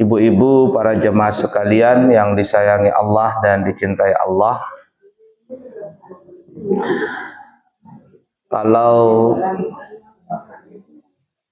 Ibu-ibu, para jemaah sekalian yang disayangi Allah dan dicintai Allah. Kalau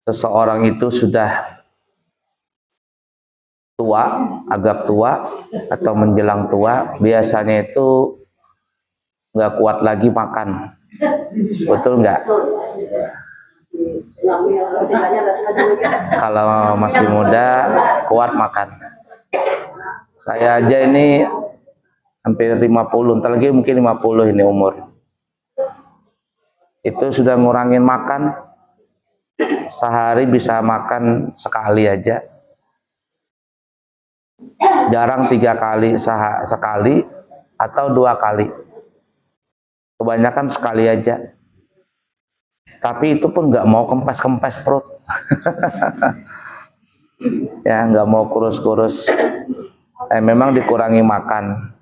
seseorang itu sudah tua, agak tua atau menjelang tua, biasanya itu nggak kuat lagi makan. Betul nggak? Kalau masih muda kuat makan. Saya aja ini hampir 50, ntar lagi mungkin 50 ini umur. Itu sudah ngurangin makan. Sehari bisa makan sekali aja. Jarang 3 kali sekali atau 2 kali. Kebanyakan sekali aja. Tapi itu pun nggak mau kempes-kempes perut. Ya, nggak mau kurus-kurus. Memang dikurangi makan.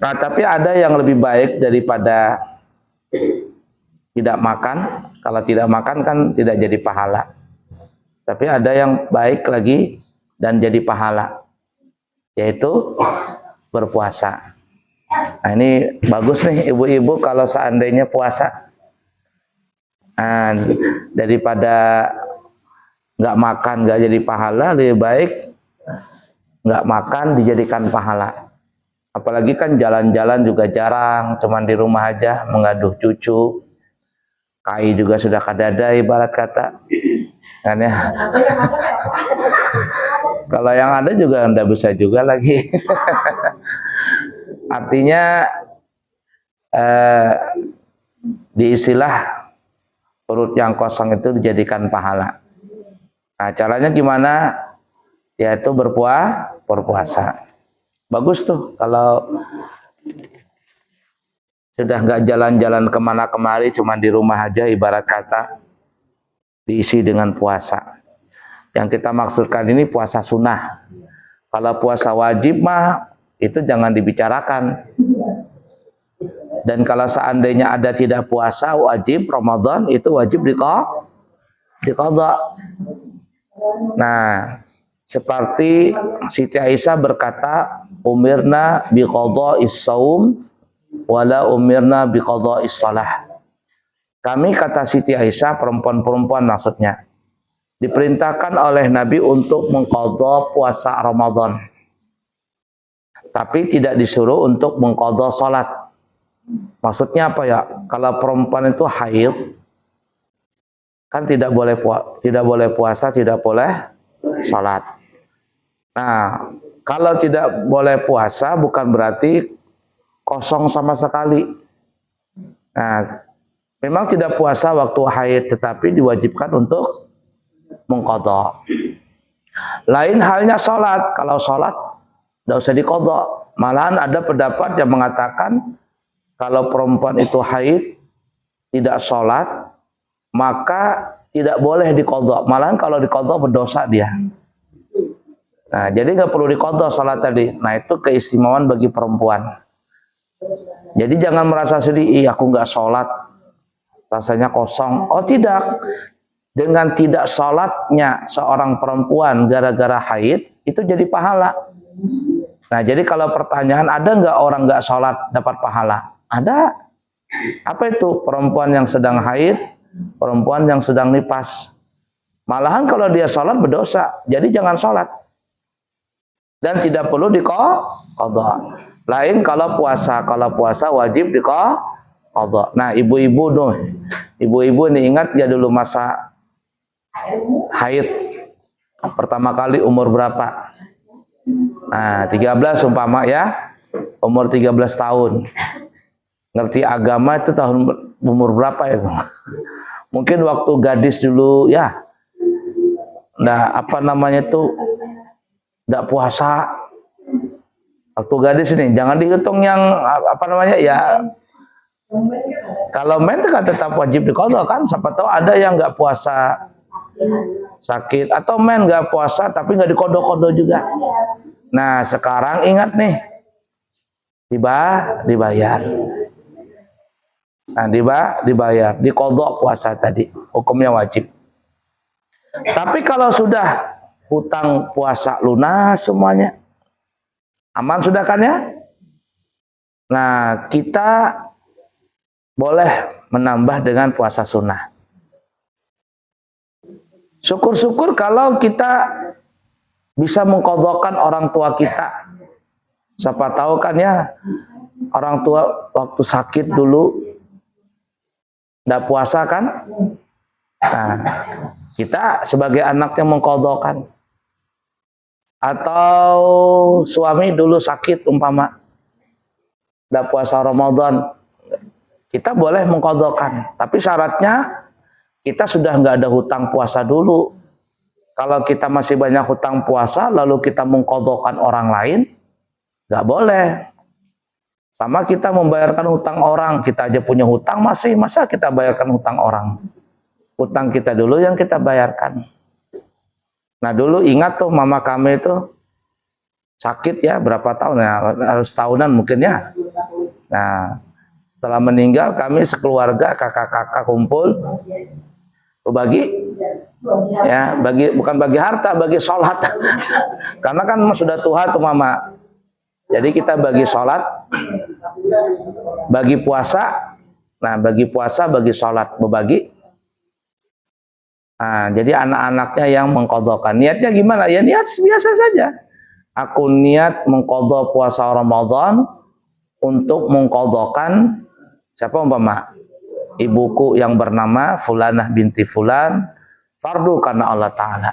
Nah, tapi ada yang lebih baik daripada tidak makan. Kalau tidak makan kan tidak jadi pahala. Tapi ada yang baik lagi dan jadi pahala, yaitu berpuasa. Nah, ini bagus nih ibu-ibu kalau seandainya puasa. Nah, daripada nggak makan nggak jadi pahala, lebih baik nggak makan dijadikan pahala. Apalagi kan jalan-jalan juga jarang, cuman di rumah aja mengaduh cucu. Kai juga sudah kadada ibarat kata. Kan ya. Kalau yang ada juga nggak bisa juga lagi. Artinya diisilah perut yang kosong itu dijadikan pahala. Nah, caranya gimana? Yaitu berpuasa. Bagus tuh kalau sudah nggak jalan-jalan kemana kemari, cuma di rumah aja ibarat kata, diisi dengan puasa. Yang kita maksudkan ini puasa sunnah. Kalau puasa wajib mah itu jangan dibicarakan. Dan kalau seandainya ada tidak puasa wajib Ramadan, itu wajib diqadha. Nah, seperti Siti Aisyah berkata, umirna biqadha'is shaum wala umirna biqadha'is shalah. Kami, kata Siti Aisyah, perempuan-perempuan maksudnya, diperintahkan oleh Nabi untuk mengqadha puasa Ramadan. Tapi tidak disuruh untuk mengqadha salat. Maksudnya apa ya? Kalau perempuan itu haid, kan tidak boleh puasa, tidak boleh salat. Nah, kalau tidak boleh puasa bukan berarti kosong sama sekali. Nah, memang tidak puasa waktu haid, tetapi diwajibkan untuk mengqadha. Lain halnya salat. Kalau salat tidak usah diqadha. Malahan ada pendapat yang mengatakan kalau perempuan itu haid tidak salat, maka tidak boleh diqadha. Malahan kalau diqadha berdosa dia. Nah, jadi nggak perlu diqadha salat tadi. Nah, itu keistimewaan bagi perempuan. Jadi jangan merasa sedih, aku nggak sholat, rasanya kosong. Oh tidak, dengan tidak sholatnya seorang perempuan gara-gara haid, itu jadi pahala. Nah, jadi kalau pertanyaan, ada nggak orang nggak sholat dapat pahala? Ada. Apa itu? Perempuan yang sedang haid, perempuan yang sedang nifas. Malahan kalau dia sholat berdosa, jadi jangan sholat. Dan tidak perlu diqadha. Lain kalau puasa wajib diqadha. Nah, ibu-ibu nih ingat ya dulu masa haid pertama kali umur berapa? Nah, 13 umpama ya, umur 13 tahun. Ngerti agama itu tahun umur berapa itu? Mungkin waktu gadis dulu ya. Nah, apa namanya itu? Enggak puasa. Waktu gadis ini jangan dihitung yang apa namanya ya. Kalau men kan tetap wajib diqadha kan. Siapa tahu ada yang nggak puasa sakit, atau men nggak puasa tapi nggak diqadha juga. Nah, sekarang ingat nih, dibayar. Nah, dibayar, diqadha puasa tadi, hukumnya wajib. Tapi kalau sudah hutang puasa lunas semuanya. Aman sudah kan ya? Nah, kita boleh menambah dengan puasa sunnah. Syukur-syukur kalau kita bisa mengqadhakan orang tua kita. Siapa tahu kan ya, orang tua waktu sakit dulu tidak puasa kan? Nah, kita sebagai anaknya mengqadhakan. Atau suami dulu sakit umpama tidak puasa Ramadan, kita boleh mengqadhakan, tapi syaratnya kita sudah nggak ada hutang puasa dulu. Kalau kita masih banyak hutang puasa lalu kita mengqadhakan orang lain, nggak boleh. Sama kita membayarkan hutang orang, kita aja punya hutang masih, masa kita bayarkan hutang orang? Hutang kita dulu yang kita bayarkan. Nah dulu ingat tuh mama kami itu sakit ya, berapa tahun ya, harus tahunan mungkin ya. Nah setelah meninggal kami sekeluarga kakak-kakak kumpul bagi ya, bukan bagi harta, bagi sholat. Karena kan sudah tua tuh mama, jadi kita bagi sholat, bagi puasa. Nah bagi puasa, bagi sholat, berbagi. Nah, jadi anak-anaknya yang mengqadhakan. Niatnya gimana? Ya niat biasa saja. Aku niat mengqadha puasa Ramadan untuk mengqadhakan siapa umpama? Ibuku yang bernama Fulanah binti Fulan, fardu karena Allah Ta'ala.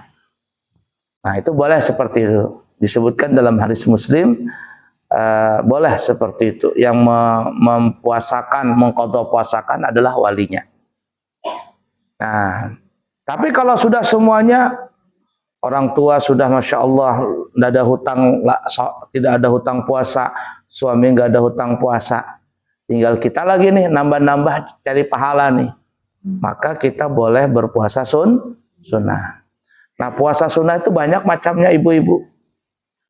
Nah itu boleh seperti itu. Disebutkan dalam hadis Muslim, boleh seperti itu. Yang mempuasakan, mengqadha puasakan adalah walinya. Nah, tapi kalau sudah semuanya, orang tua sudah Masya Allah tidak ada hutang, tidak ada hutang puasa, suami nggak ada hutang puasa, tinggal kita lagi nih nambah-nambah cari pahala nih, maka kita boleh berpuasa sunnah. Nah puasa sunnah itu banyak macamnya ibu-ibu.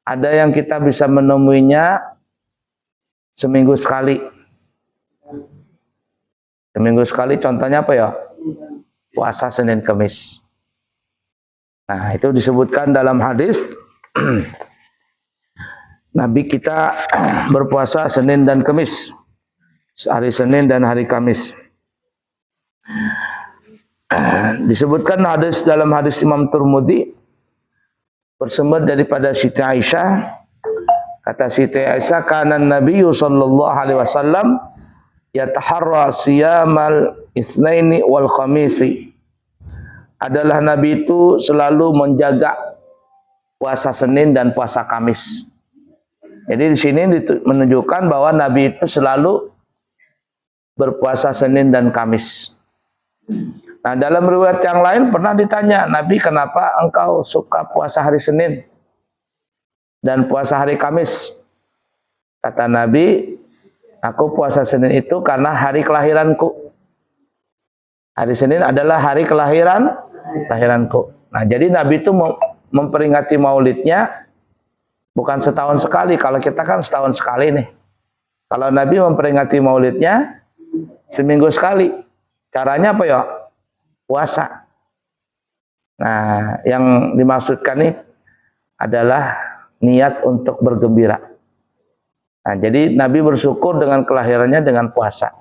Ada yang kita bisa menemuinya seminggu sekali. Seminggu sekali contohnya apa ya? Puasa Senin Kamis. Nah itu disebutkan dalam hadis Nabi kita berpuasa Senin dan Kamis, hari Senin dan hari Kamis. Disebutkan hadis dalam hadis Imam Tirmidzi bersumber daripada Siti Aisyah. Kata Siti Aisyah, kana Nabi sallallahu alaihi wasallam yataharra siyamal itsnaini wal khamisi. Adalah Nabi itu selalu menjaga puasa Senin dan puasa Kamis. Jadi di sini menunjukkan bahwa Nabi itu selalu berpuasa Senin dan Kamis. Nah, dalam riwayat yang lain pernah ditanya, Nabi kenapa engkau suka puasa hari Senin dan puasa hari Kamis? Kata Nabi, aku puasa Senin itu karena hari kelahiranku. Hari Senin adalah hari kelahiranku. Nah, jadi Nabi itu memperingati maulidnya bukan setahun sekali. Kalau kita kan setahun sekali nih. Kalau Nabi memperingati maulidnya seminggu sekali. Caranya apa ya? Puasa. Nah, yang dimaksudkan nih adalah niat untuk bergembira. Nah, jadi Nabi bersyukur dengan kelahirannya dengan puasa.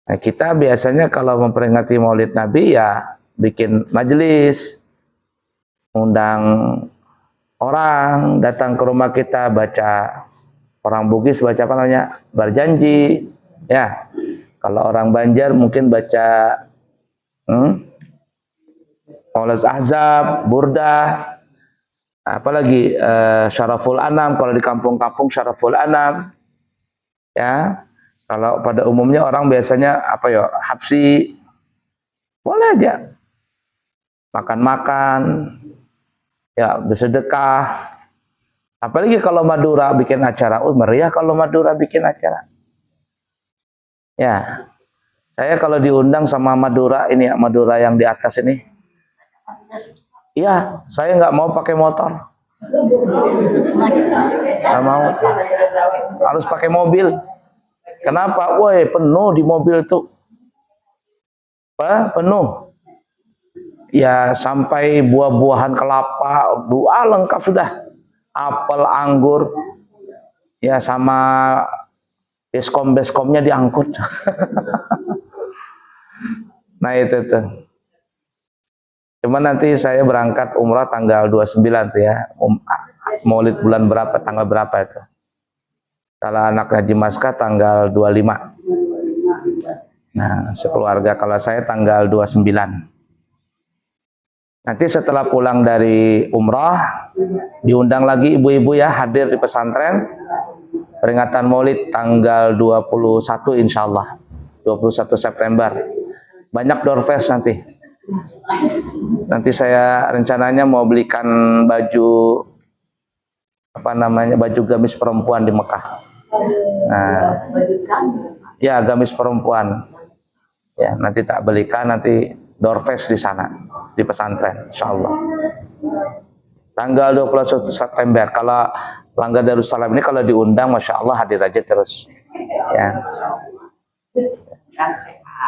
Nah, kita biasanya kalau memperingati maulid Nabi ya bikin majelis, undang orang datang ke rumah kita, baca, orang Bugis baca apa namanya, berjanji ya. Kalau orang Banjar mungkin baca Maulid Ahzab, Burdah, apalagi Syaraful Anam. Kalau di kampung-kampung Syaraful Anam ya. Kalau pada umumnya orang biasanya apa ya, habsi, boleh aja makan-makan ya, bersedekah. Apalagi kalau Madura bikin acara, meriah kalau Madura bikin acara ya. Saya kalau diundang sama Madura ini ya, Madura yang di atas ini, iya, saya nggak mau pakai motor, nggak mau, harus pakai mobil. Kenapa? Woi, penuh di mobil tuh, penuh. ya sampai buah-buahan kelapa, dua lengkap sudah. Apel, anggur, ya sama beskomnya diangkut. Nah itu tuh. Cuma nanti saya berangkat umrah tanggal 29 tuh ya. Maulid bulan berapa, tanggal berapa itu? Kalau anak Haji Maskah tanggal 25. Nah, sekeluarga kalau saya tanggal 29. Nanti setelah pulang dari umrah, diundang lagi ibu-ibu ya hadir di pesantren. Peringatan Maulid tanggal 21 insya Allah. 21 September. Banyak doorfest nanti. Nanti saya rencananya mau belikan baju baju gamis perempuan di Mekah. Nah, ya gamis perempuan. Ya, nanti tak belikan, nanti doorfest di sana di pesantren insyaallah. Tanggal 21 September. Kalau Langgar Darussalam ini kalau diundang Masya Allah hadir aja terus. Ya.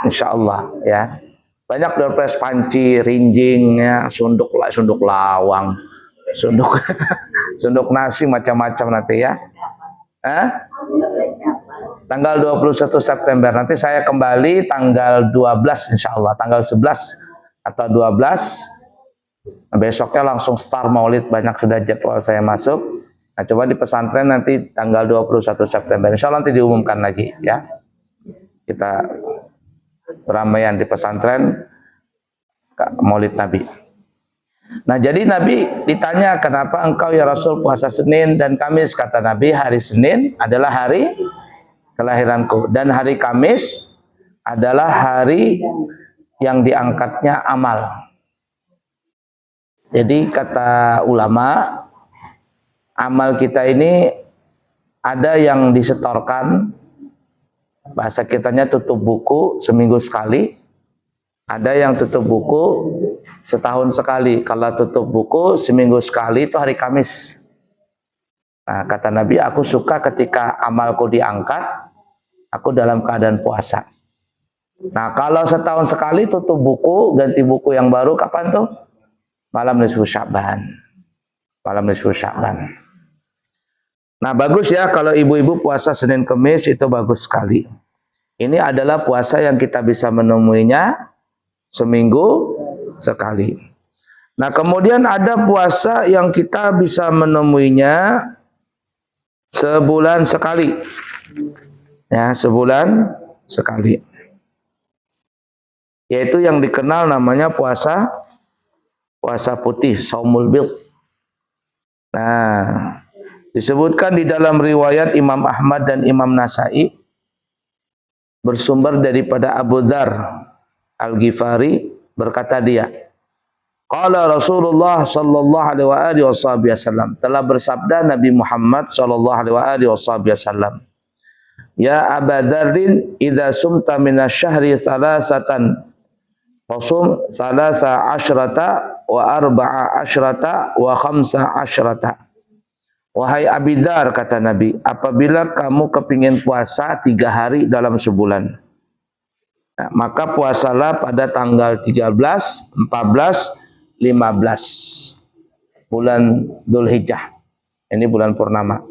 Insyaallah ya. Banyak doorfest panci, rinjing ya, sunduk lawang, sunduk nasi macam-macam nanti ya. Tanggal 21 September nanti saya kembali tanggal 12 insya Allah, tanggal 11 atau 12. Nah, besoknya langsung start Maulid, banyak sudah jadwal saya masuk. Nah, coba di pesantren nanti tanggal 21 September insya Allah nanti diumumkan lagi ya. Kita beramaian di pesantren Maulid Nabi. Nah, jadi Nabi ditanya, kenapa engkau ya Rasul puasa Senin dan Kamis? Kata Nabi, hari Senin adalah hari kelahiranku dan hari Kamis adalah hari yang diangkatnya amal. Jadi kata ulama, amal kita ini ada yang disetorkan, bahasa kitanya tutup buku seminggu sekali, ada yang tutup buku setahun sekali. Kalau tutup buku seminggu sekali itu hari Kamis. Nah, kata Nabi, aku suka ketika amalku diangkat, aku dalam keadaan puasa. Nah, kalau setahun sekali tutup buku, ganti buku yang baru, kapan tuh? Malam nisfu Sya'ban. Malam nisfu Sya'ban. Nah, bagus ya kalau ibu-ibu puasa Senin Kamis, itu bagus sekali. Ini adalah puasa yang kita bisa menemuinya seminggu sekali. Nah, kemudian ada puasa yang kita bisa menemuinya sebulan sekali. Ya, sebulan sekali. Yaitu yang dikenal namanya puasa putih, Shaumul Bid. Nah, disebutkan di dalam riwayat Imam Ahmad dan Imam Nasai, bersumber daripada Abu Dzar Al-Ghifari, berkata dia, qala Rasulullah sallallahu alaihi wasallam, telah bersabda Nabi Muhammad sallallahu alaihi wasallam, ya Aba Dzarrin, idza sumta minasyahri thalathatan fasum thalatha asyrata wa arba'a asyrata wa khamsa asyrata. Wahai Abi Dzar, kata Nabi, apabila kamu kepingin puasa 3 hari dalam sebulan, nah, maka puasalah pada tanggal 13, 14, 15 bulan Dzulhijjah. Ini bulan purnama.